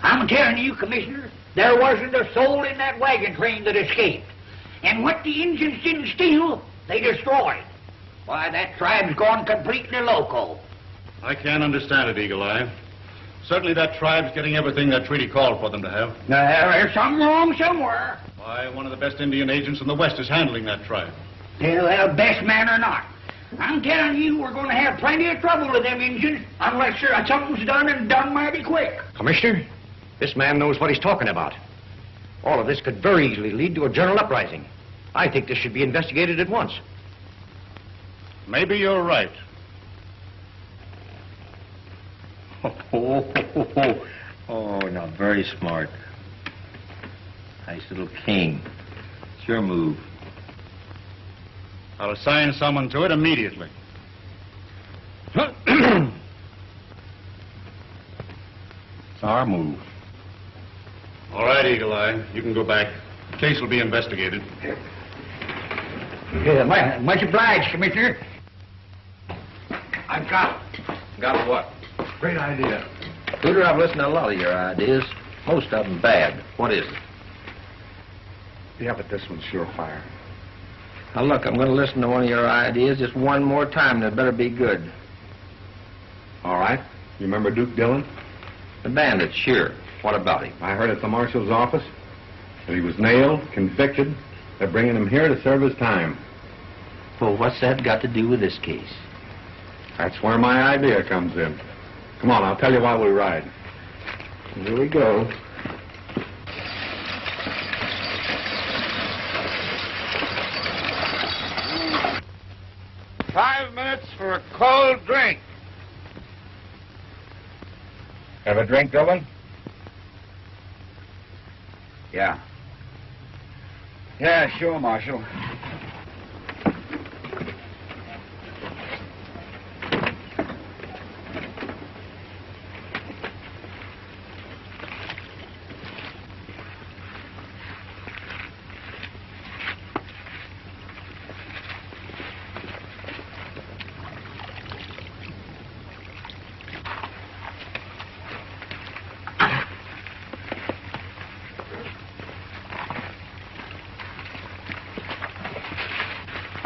I'm telling you, Commissioner, there wasn't a soul in that wagon train that escaped. And what the Indians didn't steal, they destroyed. Why, that tribe's gone completely loco. I can't understand it, Eagle Eye. Certainly that tribe's getting everything that treaty called for them to have. There's something wrong somewhere. Why, one of the best Indian agents in the West is handling that tribe. Yeah, well, best man or not. I'm telling you, we're going to have plenty of trouble with them Indians unless something's done and done mighty quick. Commissioner, this man knows what he's talking about. All of this could very easily lead to a general uprising. I think this should be investigated at once. Maybe you're right. Oh, now very smart. Nice little king. It's your move. I'll assign someone to it immediately. It's our move. All right, Eagle Eye. You can go back. The case will be investigated. Yeah, much obliged, Commissioner. I've got it. Got what? Great idea. Hooter, I've listened to a lot of your ideas. Most of them bad. What is it? Yeah, but this one's surefire. Now, look, I'm going to listen to one of your ideas just one more time, and it better be good. All right. You remember Duke Dillon? The bandit, sure. What about him? I heard at the marshal's office that he was nailed, convicted. They're bringing him here to serve his time. Well, what's that got to do with this case? That's where my idea comes in. Come on, I'll tell you while we ride. Here we go. $5 minutes for a cold drink. Have a drink, Dillon? Yeah. Yeah, sure, Marshal.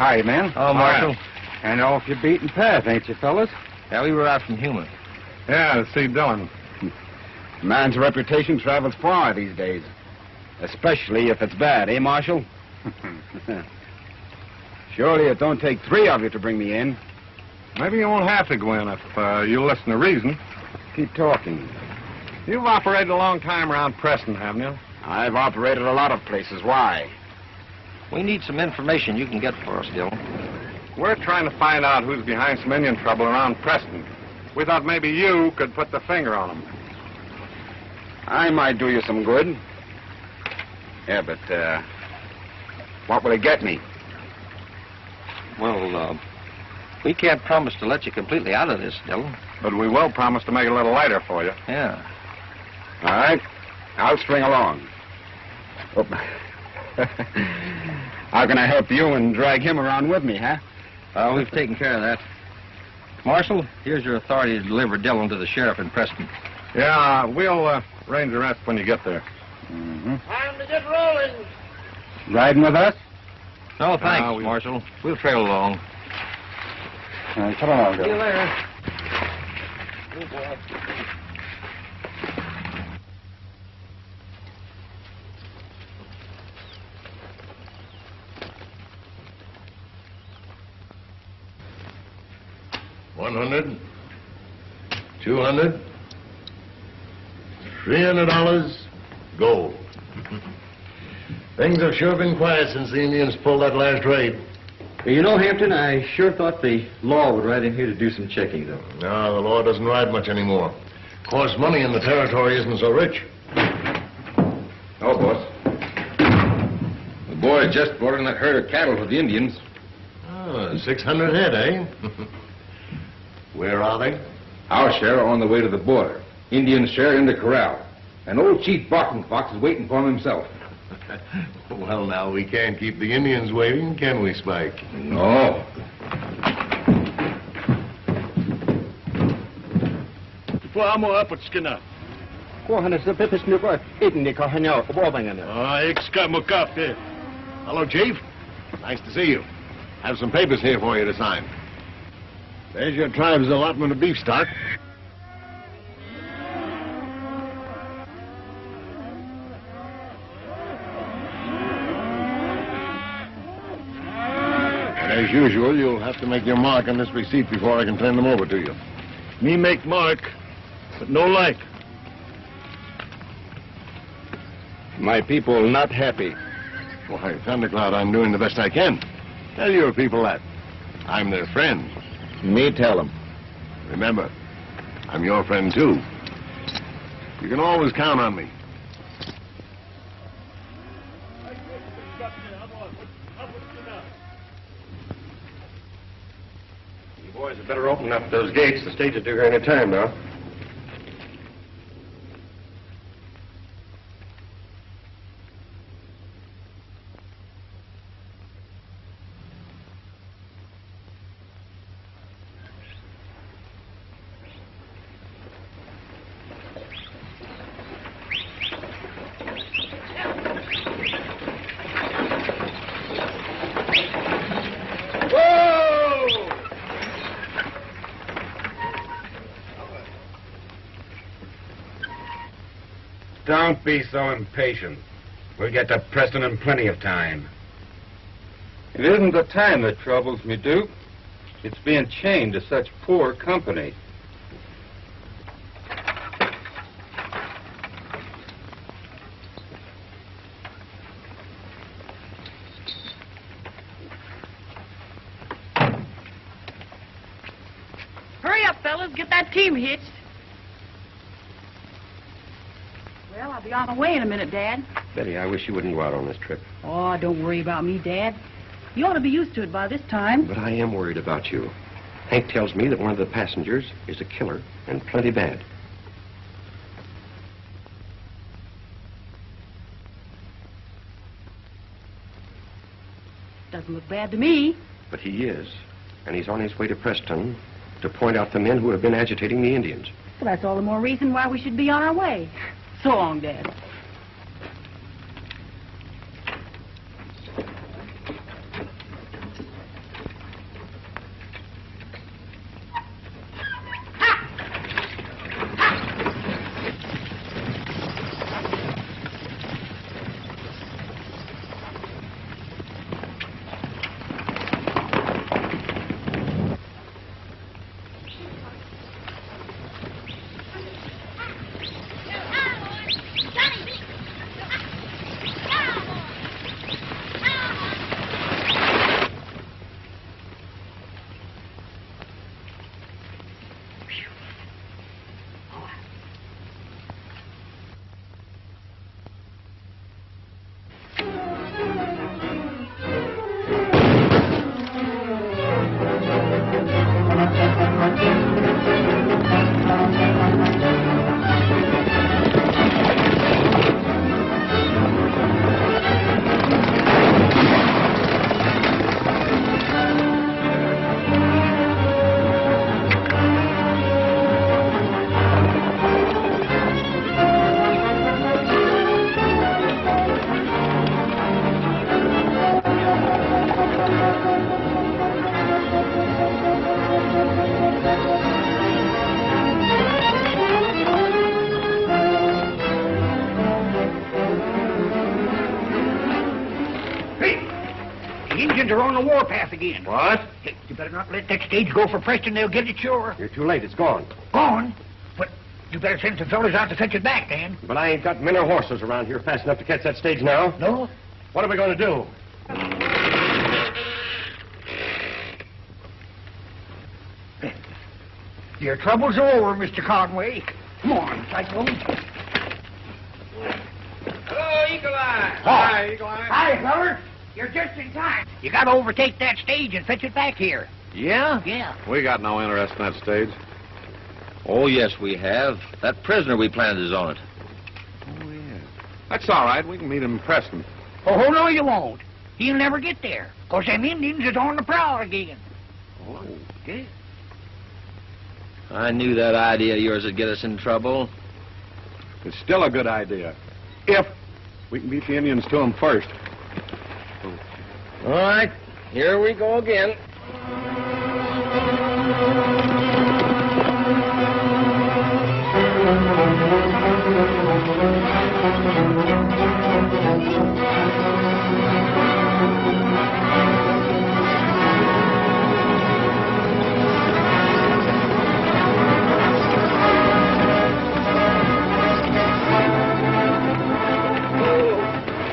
Hi, man. Oh, Marshal. And off your beaten path, ain't you, fellas? Yeah, we were out from Human. Yeah, to see Dillon. A man's reputation travels far these days. Especially if it's bad, eh, Marshal? Surely it don't take 3 of you to bring me in. Maybe you won't have to go in if you listen to reason. Keep talking. You've operated a long time around Preston, haven't you? I've operated a lot of places. Why? We need some information you can get for us, Dillon. We're trying to find out who's behind some Indian trouble around Preston. We thought maybe you could put the finger on them. I might do you some good. Yeah, but, what will it get me? Well, we can't promise to let you completely out of this, Dillon. But we will promise to make it a little lighter for you. Yeah. All right. I'll string along. Oh. How can I help you and drag him around with me, huh? We've taken care of that. Marshal, here's your authority to deliver Dillon to the sheriff in Preston. Yeah, we'll arrange the rest when you get there. Mm-hmm. Time to get rolling. Riding with us? No, thanks, Marshal. We'll trail along. Come along, See you later. $100, $200, $300 gold. Things have sure been quiet since the Indians pulled that last raid. You know, Hampton, I sure thought the law would ride in here to do some checking, though. No, the law doesn't ride much anymore. Of course, money in the territory isn't so rich. Oh, boss. The boys just brought in that herd of cattle to the Indians. Oh, 600 head, eh? Where are they? Our share are on the way to the border. Indian share in the corral. And old Chief Barking Fox is waiting for him himself. Well, now, we can't keep the Indians waiting, can we, Spike? No. Hello, Chief. Nice to see you. Have some papers here for you to sign. There's your tribe's allotment of beef stock. And as usual, you'll have to make your mark on this receipt before I can turn them over to you. Me make mark, but no like. My people not happy. Why, Thundercloud, I'm doing the best I can. Tell your people that. I'm their friend. Me tell them. Remember, I'm your friend, too. You can always count on me. You boys had better open up those gates. The stage is due here any time now. Don't be so impatient. We'll get to Preston in plenty of time. It isn't the time that troubles me, Duke. It's being chained to such poor company. Hurry up, fellas. Get that team hitched. Well, I'll be on the way in a minute, Dad. Betty, I wish you wouldn't go out on this trip. Oh, don't worry about me, Dad. You ought to be used to it by this time. But I am worried about you. Hank tells me that one of the passengers is a killer and plenty bad. Doesn't look bad to me. But he is. And he's on his way to Preston to point out the men who have been agitating the Indians. Well, that's all the more reason why we should be on our way. So long, Dad. Indians are on the warpath again. What? Hey, you better not let that stage go for Preston. They'll get it sure. You're too late. It's gone. Gone? But you better send some fellas out to fetch it back, Dan. But I ain't got men or horses around here fast enough to catch that stage now. No? What are we going to do? Your troubles are over, Mr. Conway. Come on, Cyclone. Hello, Eagle Eye. Hi, Eagle Eye. Hi, feller. You're just in time. You got to overtake that stage and fetch it back here. Yeah? Yeah. We got no interest in that stage. Oh, yes, we have. That prisoner we planted is on it. Oh, yeah. That's all right. We can meet him in Preston. Oh, no, you won't. He'll never get there. 'Cause them Indians is on the prowl again. Oh. Yeah. I knew that idea of yours would get us in trouble. It's still a good idea. If we can beat the Indians to them first. All right, here we go again.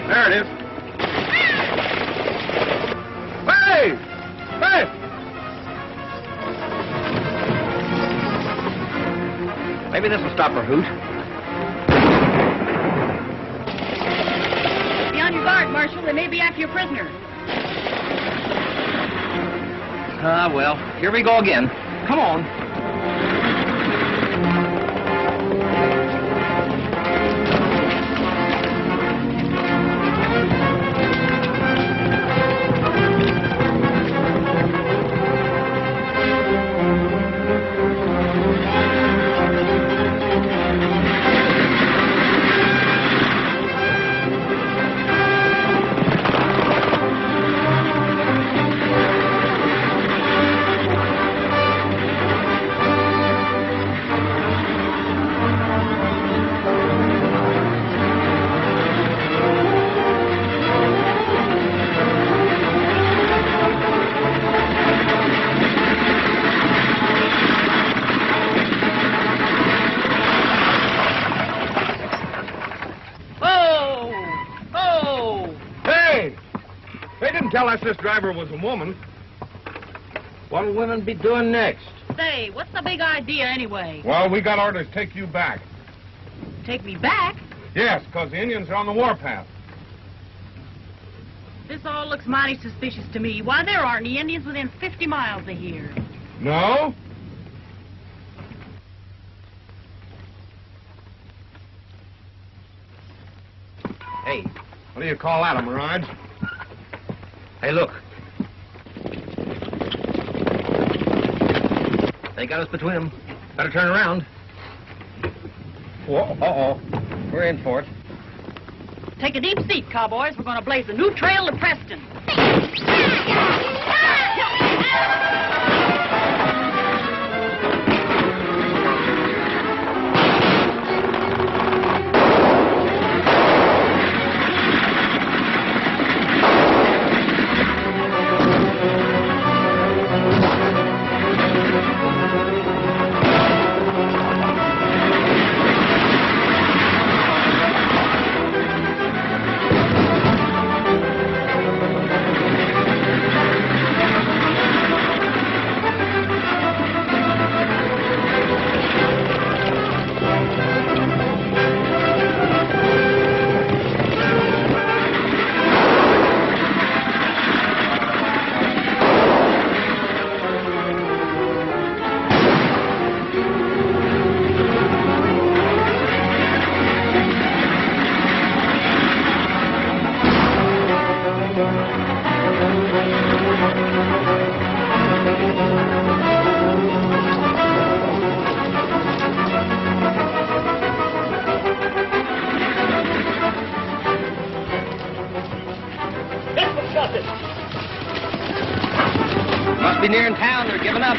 There it is. Hey! Hey! Maybe this will stop her, Hoot. Be on your guard, Marshal. They may be after your prisoner. Ah, well, here we go again. Come on. Tell us this driver was a woman. What'll women be doing next? Say, what's the big idea anyway? Well, we got orders to take you back. Take me back? Yes, because the Indians are on the warpath. This all looks mighty suspicious to me. Why, there aren't any Indians within 50 miles of here. No? Hey. What do you call that, a mirage? Hey, look. They got us between them. Better turn around. Whoa, uh-oh. We're in for it. Take a deep seat, cowboys. We're going to blaze a new trail to Preston. Must be nearing town. They're giving up.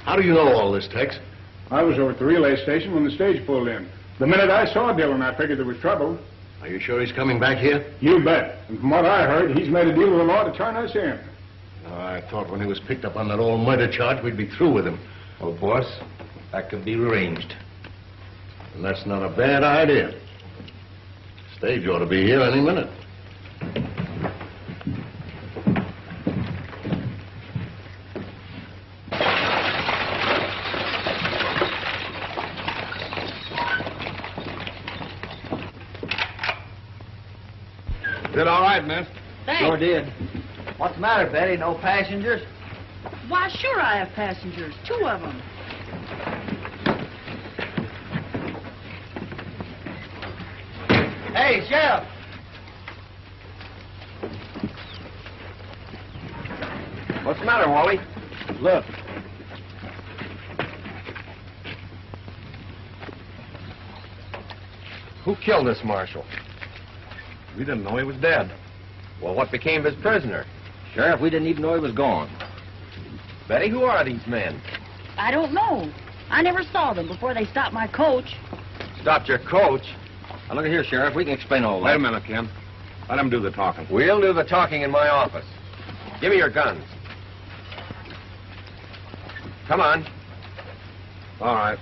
How do you know all this, Tex? I was over at the relay station when the stage pulled in. The minute I saw Dillon, I figured there was trouble. Are you sure he's coming back here? You bet. And from what I heard, he's made a deal with the law to turn us in. I thought when he was picked up on that old murder charge, we'd be through with him. Well, boss, that could be arranged. And that's not a bad idea. Stage ought to be here any minute. Did all right, miss? Thanks. Sure did. What's the matter, Betty? No passengers? Why, sure I have passengers. 2 of them. Hey, Sheriff! What's the matter, Wally? Look. Who killed this marshal? We didn't know he was dead. Well, what became of his prisoner? Sheriff, we didn't even know he was gone. Betty, who are these men? I don't know. I never saw them before they stopped my coach. Stopped your coach? Now, look at here, Sheriff. We can explain all that. Wait a minute, Ken. Let him do the talking. We'll do the talking in my office. Give me your guns. Come on. All right.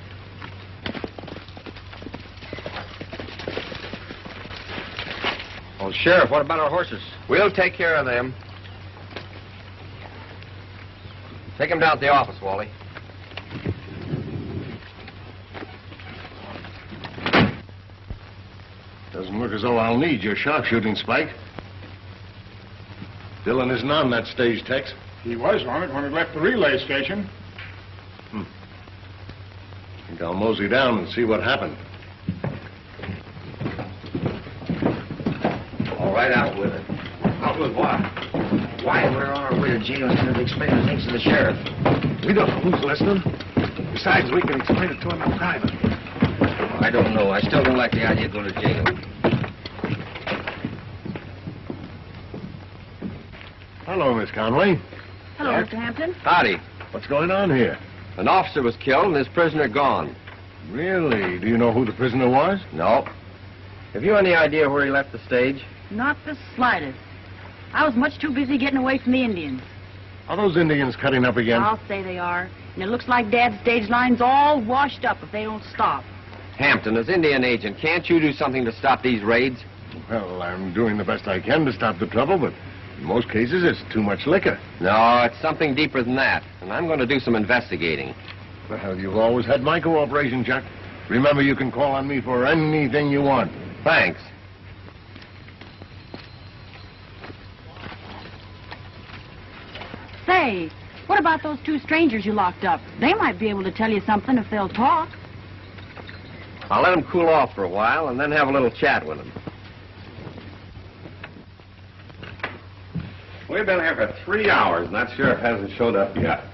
Well, Sheriff, what about our horses? We'll take care of them. Take them down to the office, Wally. Doesn't look as though I'll need your sharpshooting, Spike. Dillon isn't on that stage, Tex. He was on it when he left the relay station. I think I'll mosey down and see what happened. All right, out with it. Out with what? Why, we're on our way to jail instead of explaining things to the sheriff. We don't know who's listening. Besides, we can explain it to him in private. I don't know. I still don't like the idea of going to jail. Hello, Miss Conway. Hello, Mr. Hampton. Howdy. What's going on here? An officer was killed and his prisoner gone. Really? Do you know who the prisoner was? No. Have you any idea where he left the stage? Not the slightest. I was much too busy getting away from the Indians. Are those Indians cutting up again? I'll say they are. And it looks like Dad's stage line's all washed up if they don't stop. Hampton, as Indian agent, can't you do something to stop these raids? Well, I'm doing the best I can to stop the trouble, but in most cases it's too much liquor. No, it's something deeper than that. And I'm going to do some investigating. Well, you've always had my cooperation, Chuck. Remember, you can call on me for anything you want. Thanks. Say, what about those 2 strangers you locked up? They might be able to tell you something if they'll talk. I'll let them cool off for a while and then have a little chat with them. We've been here for 3 hours, and that sheriff hasn't showed up yet.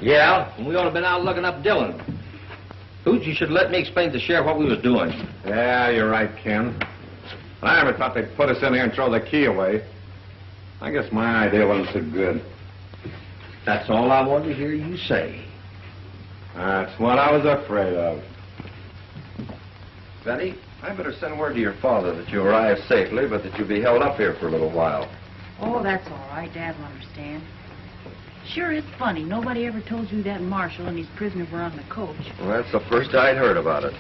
Yeah, and we ought to have been out looking up Dillon. Hoot, you should let me explain to the sheriff what we was doing. Yeah, you're right, Ken. I never thought they'd put us in here and throw the key away. I guess my idea wasn't so good. That's all I wanted to hear you say. That's what I was afraid of. Betty, I better send word to your father that you arrived safely, but that you'll be held up here for a little while. Oh, that's all right. Dad will understand. Sure is funny. Nobody ever told you that Marshal and his prisoner were on the coach. Well, that's the first I'd heard about it.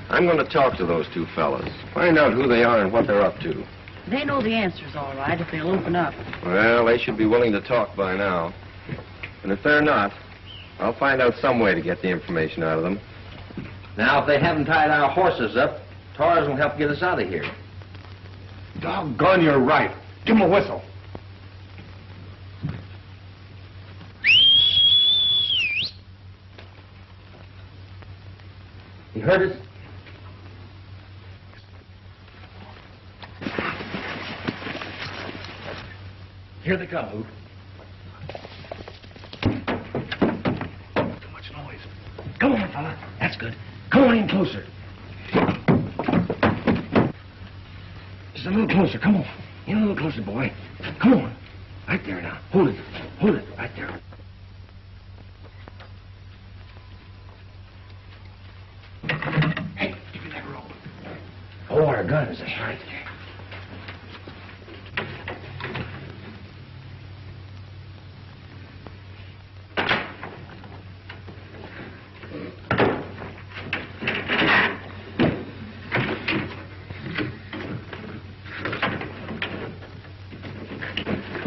I'm going to talk to those 2 fellas, find out who they are and what they're up to. They know the answers, all right, if they'll open up. Well, they should be willing to talk by now. And if they're not, I'll find out some way to get the information out of them. Now, if they haven't tied our horses up, Tars will help get us out of here. Doggone, you're right. Give him a whistle. You heard us? Here they come, Hoot. Too much noise. Come on, fella. That's good. Come on in closer. Just a little closer. Come on. In a little closer, boy. Come on. Right there now. Hold it. Hold it. Right there. guns. That's right.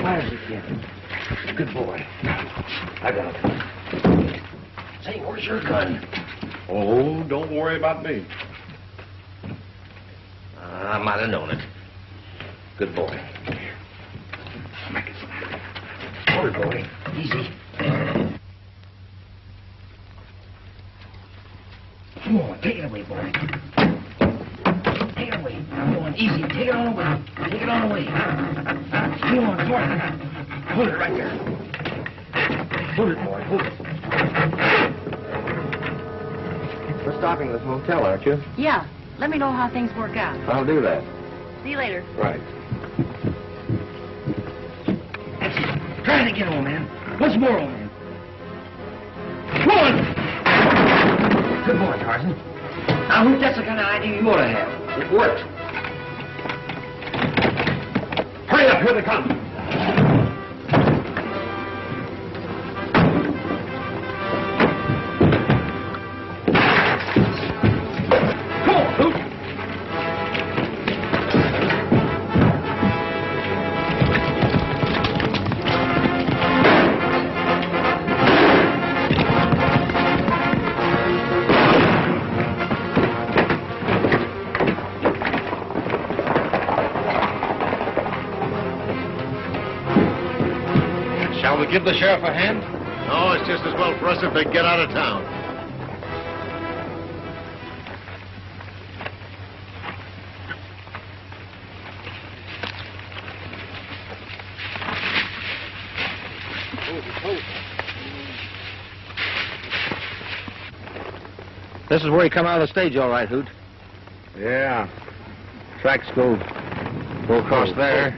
Where's it, kid? Good boy. I got it. Say, where's your gun? Oh, don't worry about me. I might have known it. Good boy. Hold it, boy. Easy. Come on, take it away, boy. Take it away. Come on, easy. Take it on away. Take it on away. Come on, come on. Hold it right there. Hold it, boy. Hold it. We're stopping at this motel, aren't you? Yeah. Let me know how things work out. I'll do that. See you later. Right. That's it. Try it again, old man. Once more, old man. Come on! Good boy, Tarzan. Now, Hoot, that's the kind of idea you ought to have. It worked. Hurry up, here they come. Shall we give the sheriff a hand? No, it's just as well for us if they get out of town. This is where you come out of the stage, all right, Hoot. Yeah. Tracks go across there.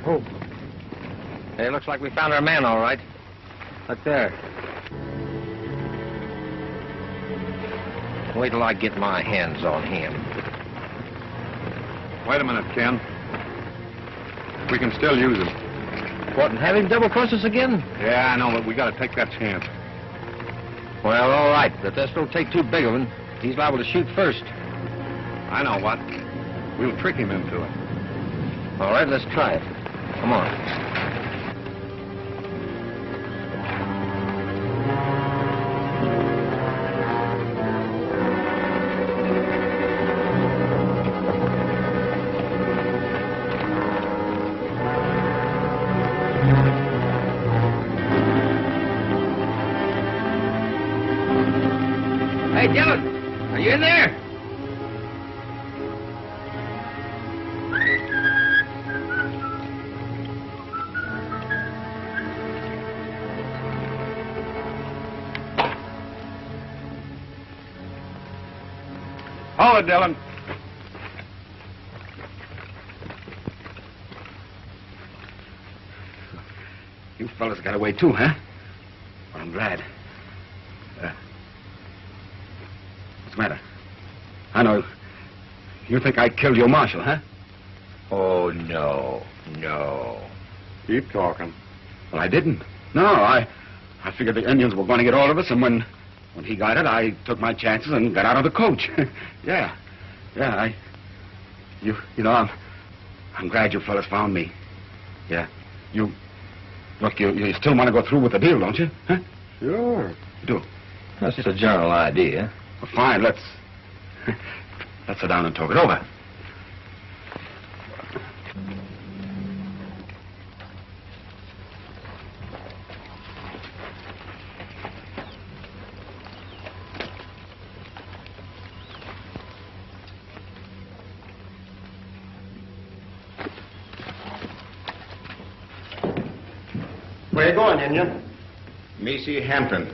Hey, looks like we found our man, all right. Look there. Wait till I get my hands on him. Wait a minute, Ken. We can still use him. What, and have him double-cross us again? Yeah, I know, but we got to take that chance. Well, all right, but this don't take too big of one. He's liable to shoot first. I know what. We'll trick him into it. All right, let's try it. Come on. Hey, Dillon, are you in there? Hold it, Dillon. You fellas got away too, huh? Well, I'm glad. What's the matter? I know. You think I killed your marshal, huh? Oh, no, no. Keep talking. Well, I didn't. No, I figured the Indians were going to get all of us, and when he got it, I took my chances and got out of the coach. Yeah, you know, I'm glad you fellas found me. Yeah, you still want to go through with the deal, don't you? Huh? Sure. You do. That's just a general idea. Well, fine, let's sit down and talk it over. Where you going, Indian? Me see Hampton.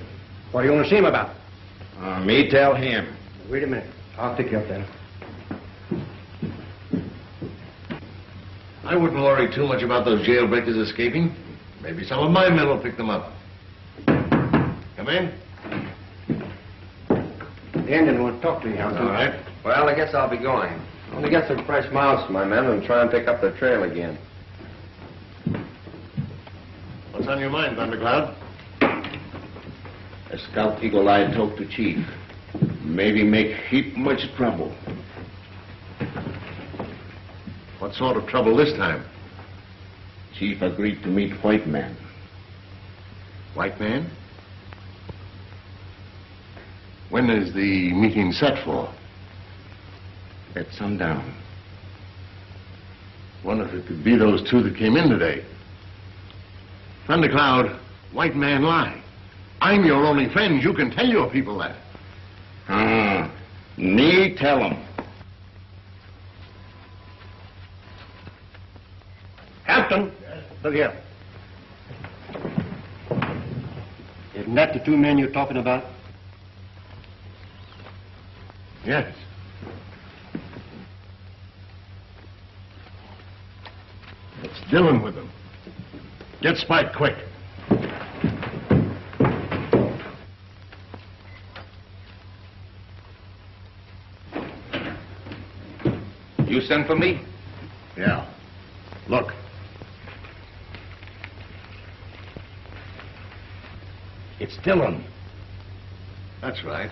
What do you want to see him about? Me tell him. Wait a minute. I'll pick you up then. I wouldn't worry too much about those jailbreakers escaping. Maybe some of my men will pick them up. Come in. The Indian wants to talk to you, Hampton. All right. Well, I guess I'll be going. Let me get some fresh mounts for my men and try and pick up their trail again. What's on your mind, Thundercloud? A scout eagle I talked to Chief. Maybe make heap much trouble. What sort of trouble this time? Chief agreed to meet white man. White man? When is the meeting set for? At sundown. Wonder if it could be those two that came in today. Thundercloud, white man lie. I'm your only friend. You can tell your people that. Me tell 'em. Hampton, look here. Isn't that the two men you're talking about? Yes. It's Dillon with them. Get Spike quick. You sent for me? Yeah. Look. It's Dillon. That's right.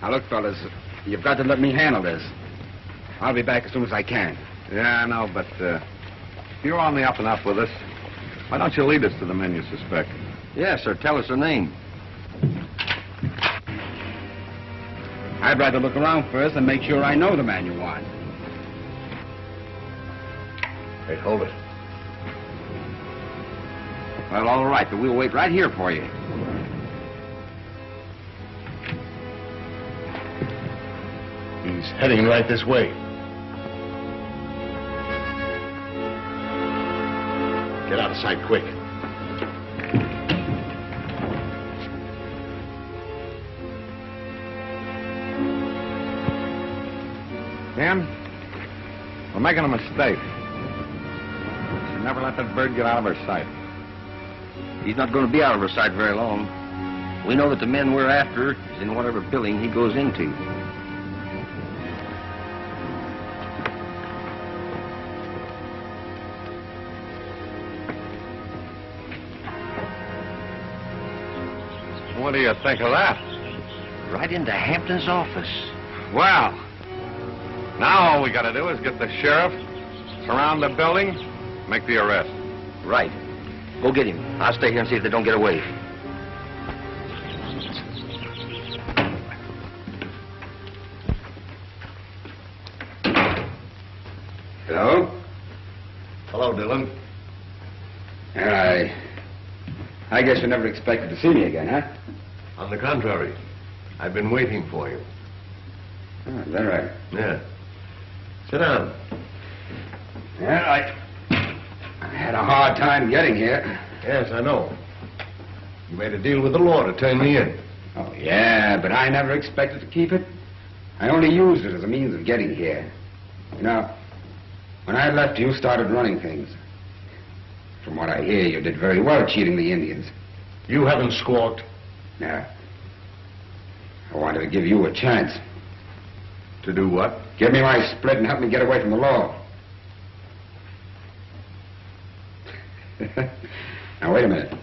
Now, look, fellas, you've got to let me handle this. I'll be back as soon as I can. Yeah, I know, but if you're on the up and up with us, why don't you lead us to the men you suspect? Yes, sir. Tell us their name. I'd rather look around first and make sure I know the man you want. Hey, hold it. Well, all right, but we'll wait right here for you. He's heading right this way. Get out of sight quick. Ken, we're making a mistake. We should never let that bird get out of our sight. He's not going to be out of our sight very long. We know that the men we're after is in whatever building he goes into. What do you think of that? Right into Hampton's office. Well, now all we got to do is get the sheriff, surround the building, make the arrest. Right. Go get him. I'll stay here and see if they don't get away. Hello? Hello, Dillon. I guess you never expected to see me again, huh? On the contrary, I've been waiting for you. Oh, is that right? Yeah. Sit down. Yeah, I had a hard time getting here. Yes, I know. You made a deal with the law to turn me in. Oh, yeah, but I never expected to keep it. I only used it as a means of getting here. You know, when I left, you started running things. From what I hear, you did very well cheating the Indians. You haven't squawked. No. I wanted to give you a chance. To do what? Give me my split and help me get away from the law. Now, wait a minute.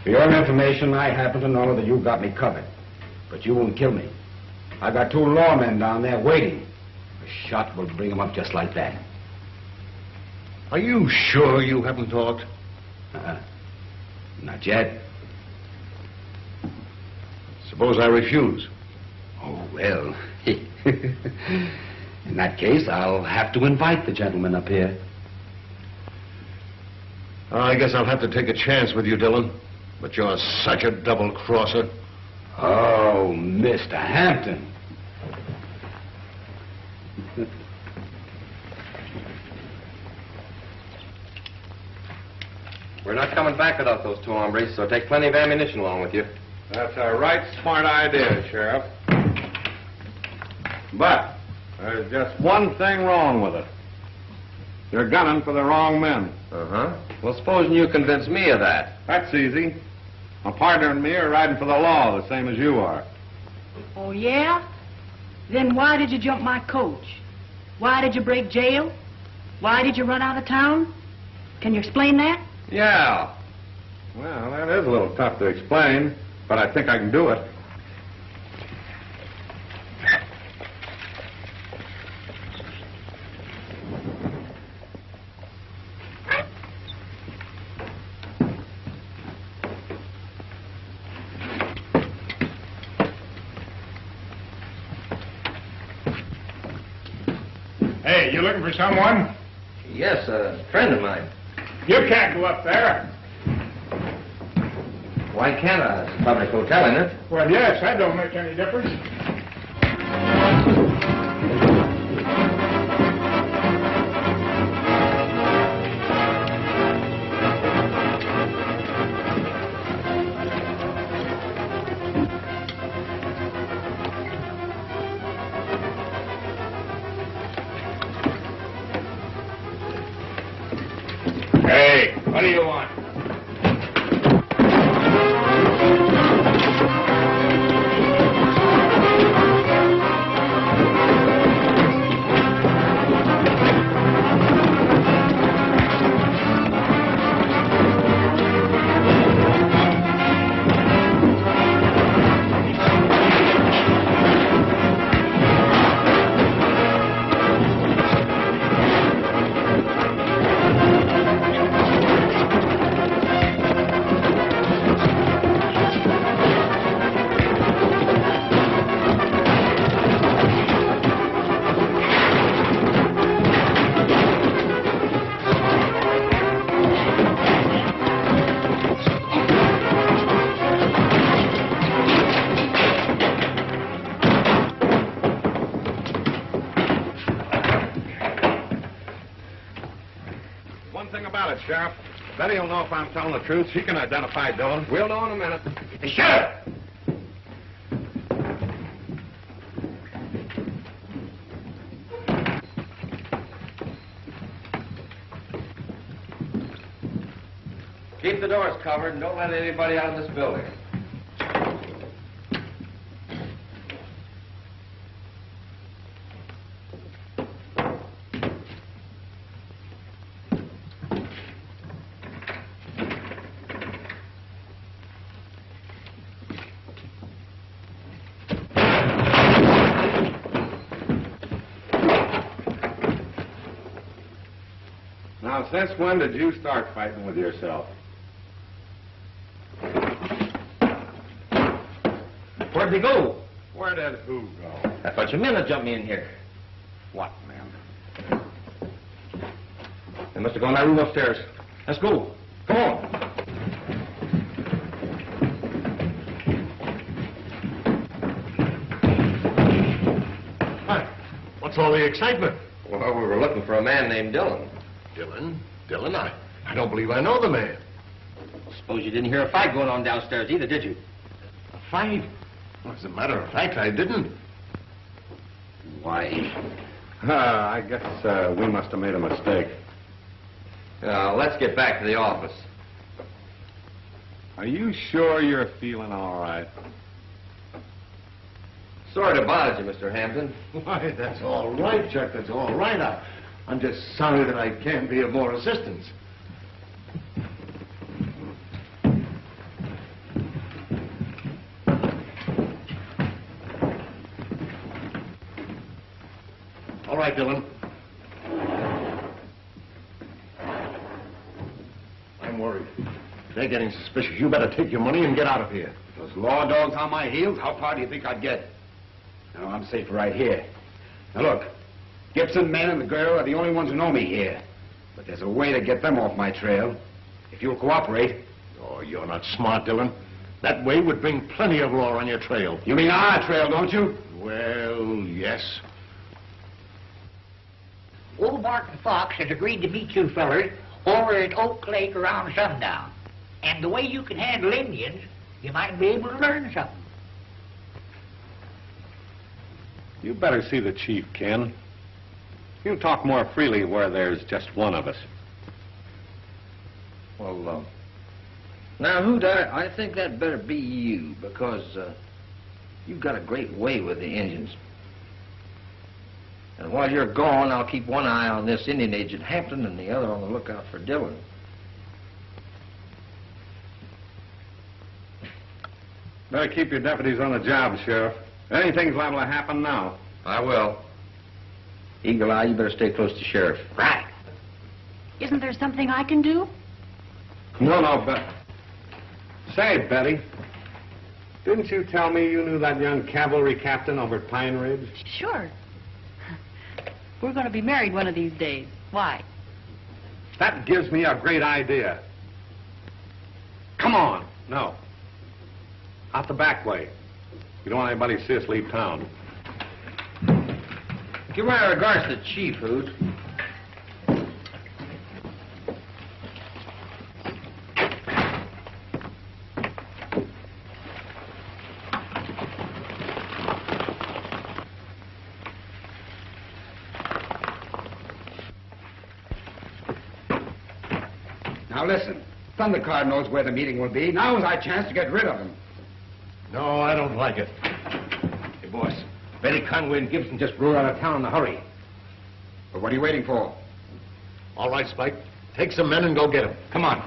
For your information, I happen to know that you got me covered. But you won't kill me. I got two lawmen down there waiting. A shot will bring them up just like that. Are you sure you haven't talked? Not yet. Suppose I refuse. Oh, well. In that case, I'll have to invite the gentleman up here. I guess I'll have to take a chance with you, Dillon. But you're such a double-crosser. Oh, Mr. Hampton. We're not coming back without those two hombres, so take plenty of ammunition along with you. That's a right smart idea, Sheriff. But there's just one thing wrong with it. You're gunning for the wrong men. Uh-huh. Well, supposing you convince me of that. That's easy. My partner and me are riding for the law the same as you are. Oh, yeah? Then why did you jump my coach? Why did you break jail? Why did you run out of town? Can you explain that? Yeah. Well, that is a little tough to explain, but I think I can do it. Hey, you looking for someone? Yes, a friend of mine. You can't go up there. Why can't I? It's a public hotel, isn't it? Well, yes, that don't make any difference. Hey, what do you want? Sheriff. Betty will know if I'm telling the truth. She can identify Dillon. We'll know in a minute. Hey, Sheriff! Keep the doors covered and don't let anybody out of this building. Now, since when did you start fighting with yourself? Where'd they go? Where did who go? I thought you men had jumped me in here. What, man? They must have gone that room upstairs. Let's go. Come on. Hi. What's all the excitement? Well, we were looking for a man named Dillon. Dillon? Dillon? I don't believe I know the man. Suppose you didn't hear a fight going on downstairs either, did you? A fight? Well, as a matter of fact, I didn't. Why? I guess we must have made a mistake. Let's get back to the office. Are you sure you're feeling all right? Sorry to bother you, Mr. Hampton. Why, that's all right, Chuck. That's all right. I'm just sorry that I can't be of more assistance. All right, Dillon. I'm worried. If they're getting suspicious, you better take your money and get out of here. Those law dogs on my heels, how far do you think I'd get? No, I'm safe right here. Now look, Gibson, man, and the girl are the only ones who know me here. But there's a way to get them off my trail. If you'll cooperate. Oh, you're not smart, Dillon. That way would bring plenty of law on your trail. You mean our trail, don't you? Well, yes. Old Martin Fox has agreed to meet you fellers over at Oak Lake around sundown. And the way you can handle Indians, you might be able to learn something. You better see the chief, Ken. He'll talk more freely where there's just one of us. Well, now, Hoot, I think that better be you, because you've got a great way with the Indians. And while you're gone, I'll keep one eye on this Indian agent Hampton and the other on the lookout for Dillon. Better keep your deputies on the job, Sheriff. Anything's liable to happen now. I will. Eagle Eye, you better stay close to Sheriff. Right. Isn't there something I can do? No, but... Say, Betty, didn't you tell me you knew that young cavalry captain over at Pine Ridge? Sure. We're going to be married one of these days. Why? That gives me a great idea. Come on. No. Out the back way. We don't want anybody to see us leave town. Give my regards to the chief, Hoot. Now listen, Thundercard knows where the meeting will be. Now's our chance to get rid of him. No, I don't like it. Hey, boss, Betty Conway and Gibson just rode out of town in a hurry. But what are you waiting for? All right, Spike. Take some men and go get them. Come on.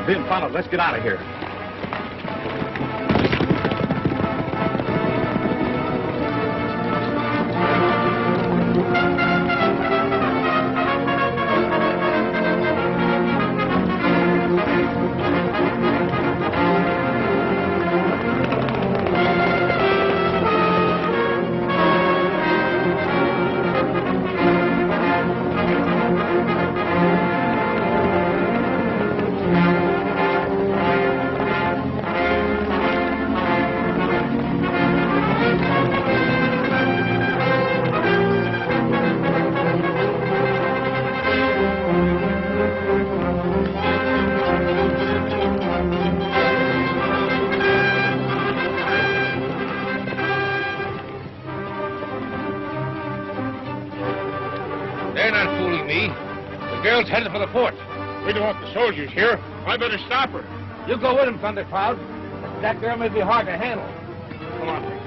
Being followed. Let's get out of here. Headed for the fort. We don't want the soldiers here. I better stop her. You go with him, Thundercloud. That girl may be hard to handle. Come on.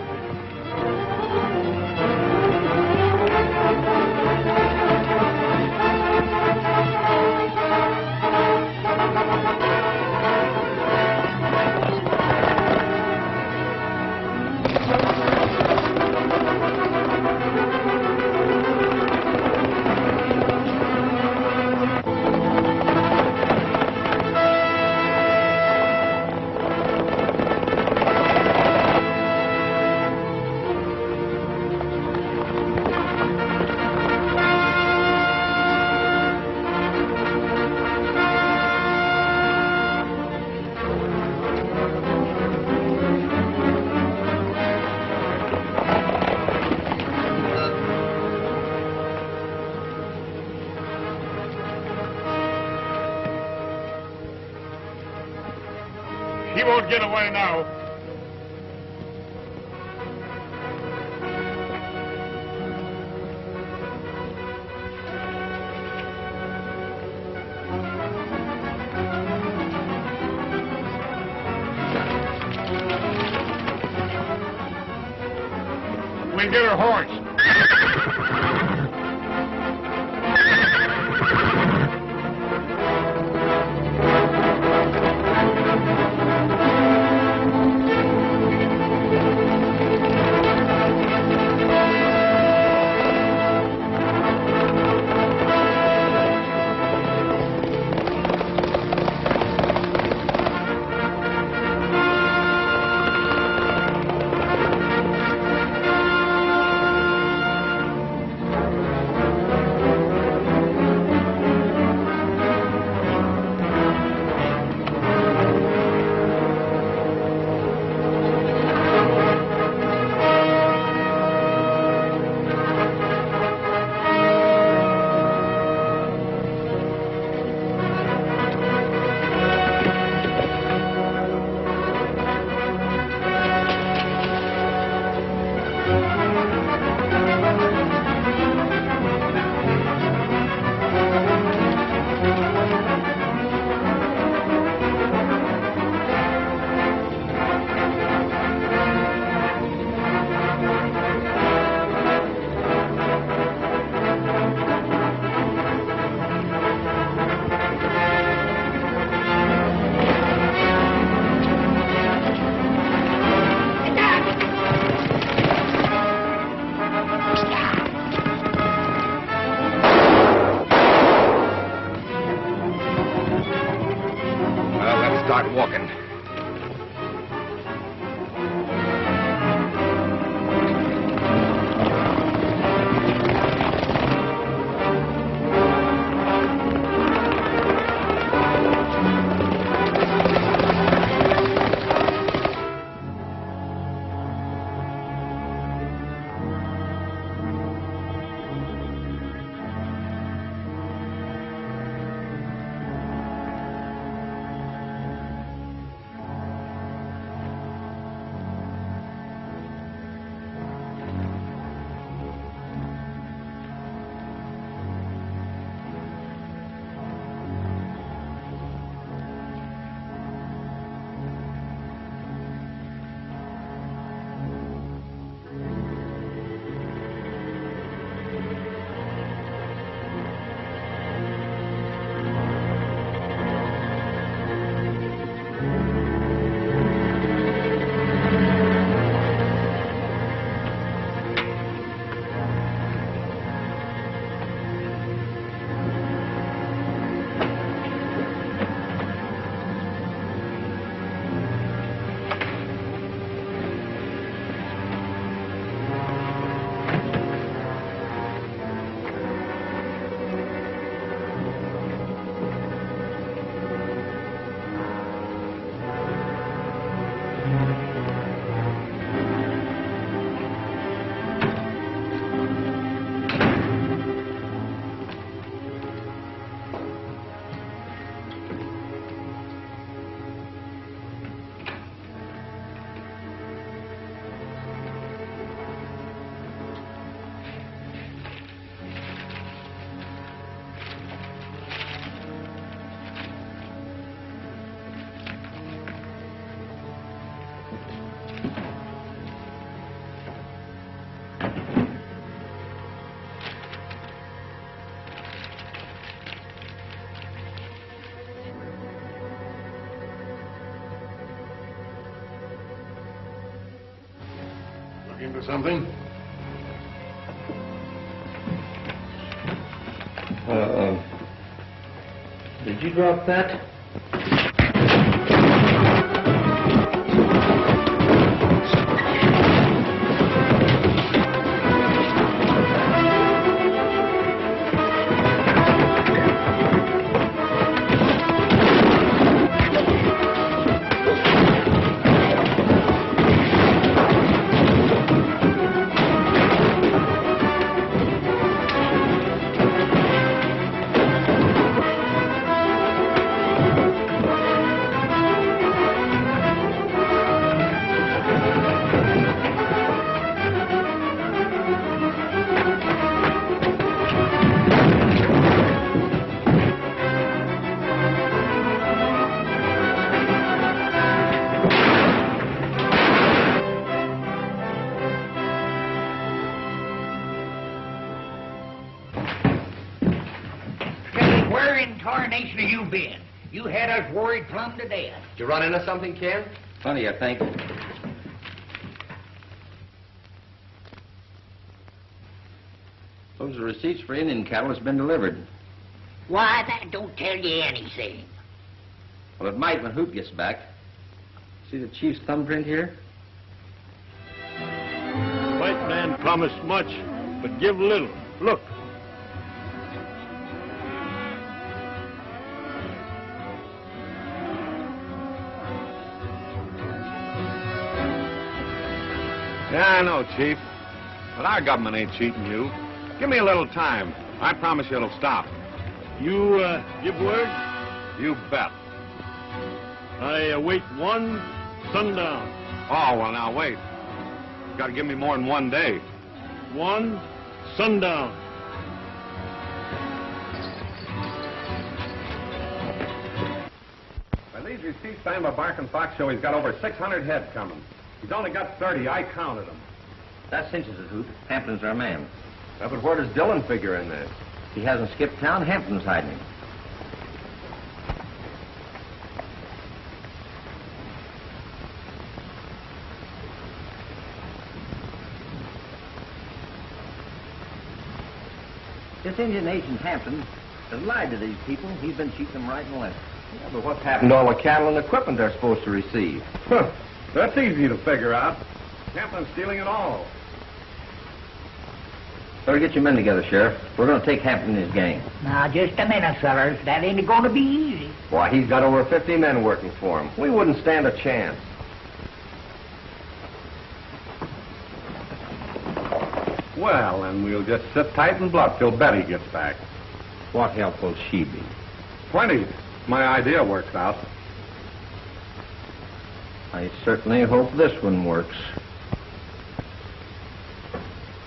He won't get away now. We'll get her horse. start walking. Looking for something? Did you drop that? Where in tarnation have you been? You had us worried plumb to death. Did you run into something, Ken? Plenty, I think. Those are receipts for Indian cattle that's been delivered. Why, that don't tell you anything. Well, it might when Hoot gets back. See the chief's thumbprint here? White man promised much, but give little. Look. Yeah, I know, Chief. But our government ain't cheating you. Give me a little time. I promise you it'll stop. You, give word? You bet. I await one sundown. Oh, well, now, wait. You gotta give me more than 1 day. One sundown. By these receipts time of Bark and Fox show, he's got over 600 head coming. He's only got 30. I counted them. That cinches it, Hoot. Hampton's our man. Yeah, but where does Dillon figure in this? He hasn't skipped town. Hampton's hiding him. This Indian agent Hampton has lied to these people. He's been cheating them right and left. Yeah, but what's happened to all the cattle and equipment they're supposed to receive? Huh. That's easy to figure out. Hampton's stealing it all. Better get your men together, Sheriff. We're going to take Hampton and his gang. Now, just a minute, fellas. That ain't going to be easy. Why, he's got over 50 men working for him. We wouldn't stand a chance. Well, then we'll just sit tight and bluff till Betty gets back. What help will she be? Plenty. My idea works out. I certainly hope this one works.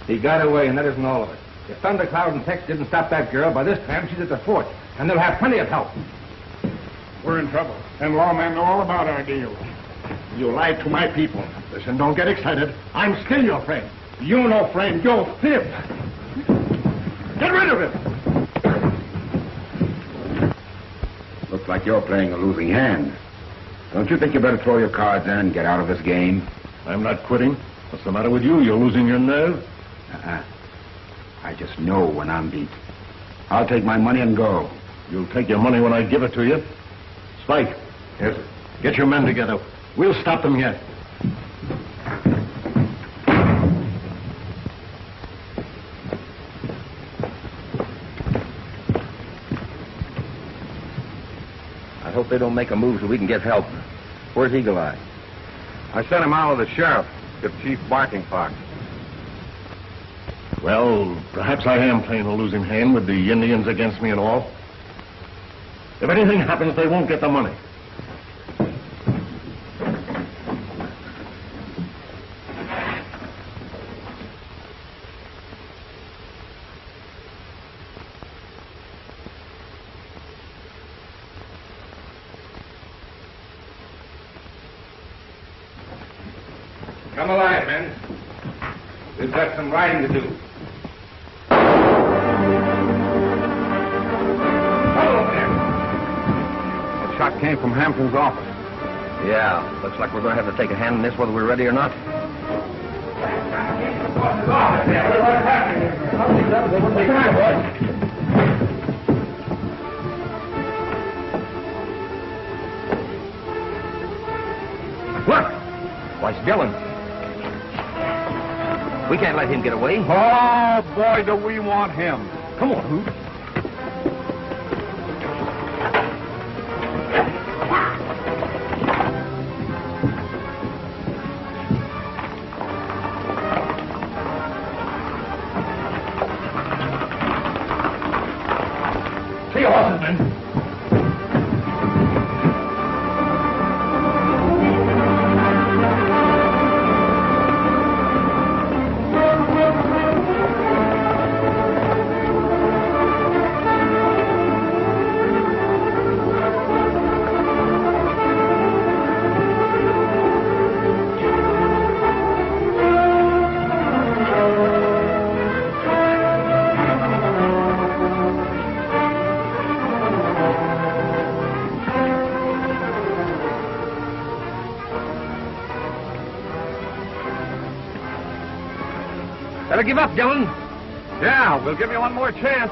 He got away, and that isn't all of it. If Thundercloud and Tex didn't stop that girl, by this time she's at the fort, and they'll have plenty of help. We're in trouble, and lawmen know all about our deal. You lied to my people. Listen, don't get excited. I'm still your friend. You no friend, you're fib. Get rid of him. Looks like you're playing a losing hand. Don't you think you better throw your cards in and get out of this game? I'm not quitting. What's the matter with you? You're losing your nerve? I just know when I'm beat. I'll take my money and go. You'll take your money when I give it to you. Spike. Yes? Get your men together. We'll stop them yet. I hope they don't make a move so we can get help. Where's Eagle Eye? I sent him out with the sheriff. Get Chief Barking Fox. Well, perhaps I am playing a losing hand with the Indians against me and all. If anything happens, they won't get the money. Come alive, men. We've got some riding to do. That shot came from Hampton's office. Yeah, looks like we're going to have to take a hand in this whether we're ready or not. Look! Why, it's Dillon. We can't let him get away. Oh, boy, do we want him. Come on, Hoot. See your horses, men. Better give up, Dillon. Yeah, we'll give you one more chance.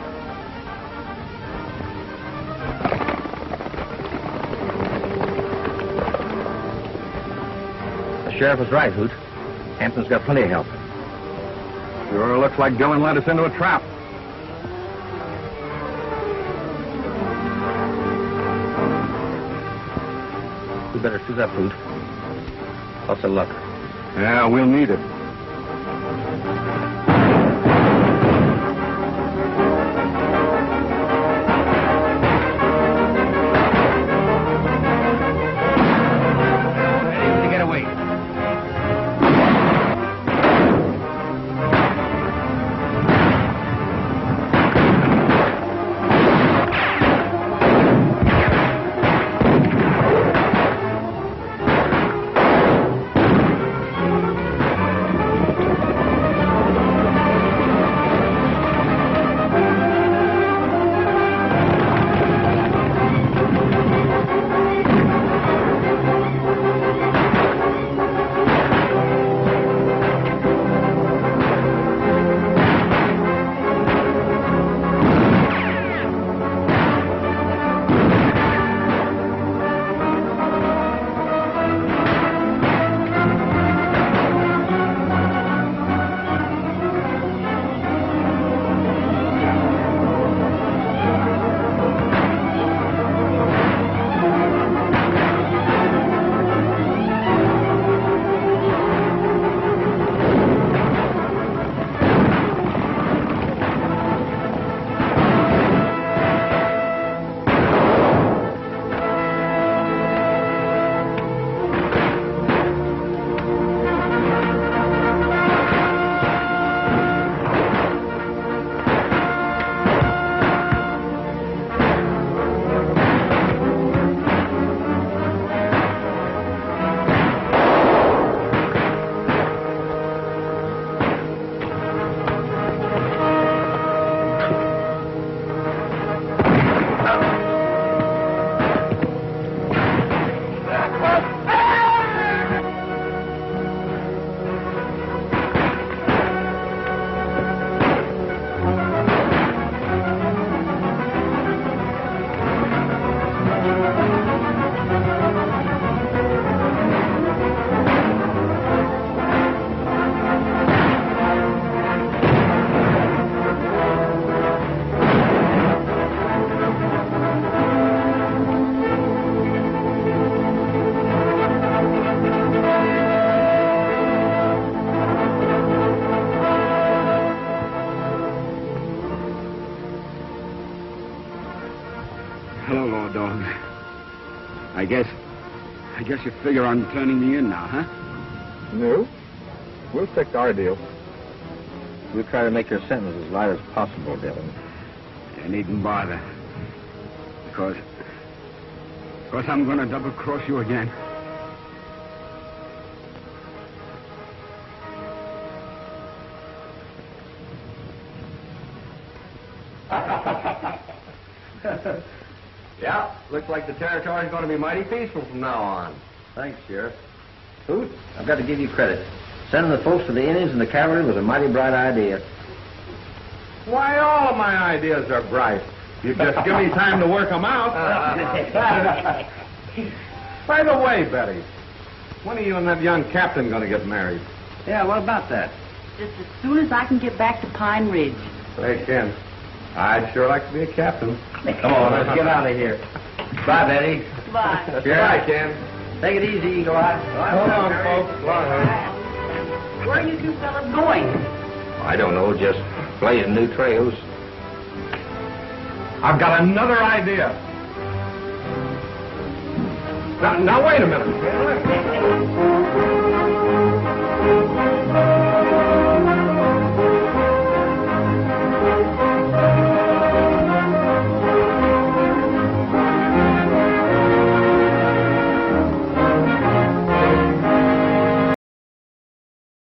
The sheriff was right, Hoot. Hampton's got plenty of help. Sure looks like Dillon led us into a trap. We better suit up, Hoot. Lots of luck. Yeah, we'll need it. dogs. I guess you figure on turning me in now, huh? No. We'll stick to our deal. We'll try to make your sentence as light as possible, Dillon. You needn't bother. Because I'm going to double-cross you again. Yeah, looks like the territory's going to be mighty peaceful from now on. Thanks, Sheriff. Hoot, I've got to give you credit. Sending the folks to the Indians and the cavalry was a mighty bright idea. Why, all of my ideas are bright. You just give me time to work them out. By the way, Betty, when are you and that young captain going to get married? Yeah, what about that? Just as soon as I can get back to Pine Ridge. Hey, Ken, I'd sure like to be a captain. Come on, let's get out of here. Bye, Betty. Bye. Bye, Ken. Take it easy, Eagle Eye. Hold on, folks. Where are you two fellas going? I don't know, just blazing new trails. I've got another idea. Now wait a minute.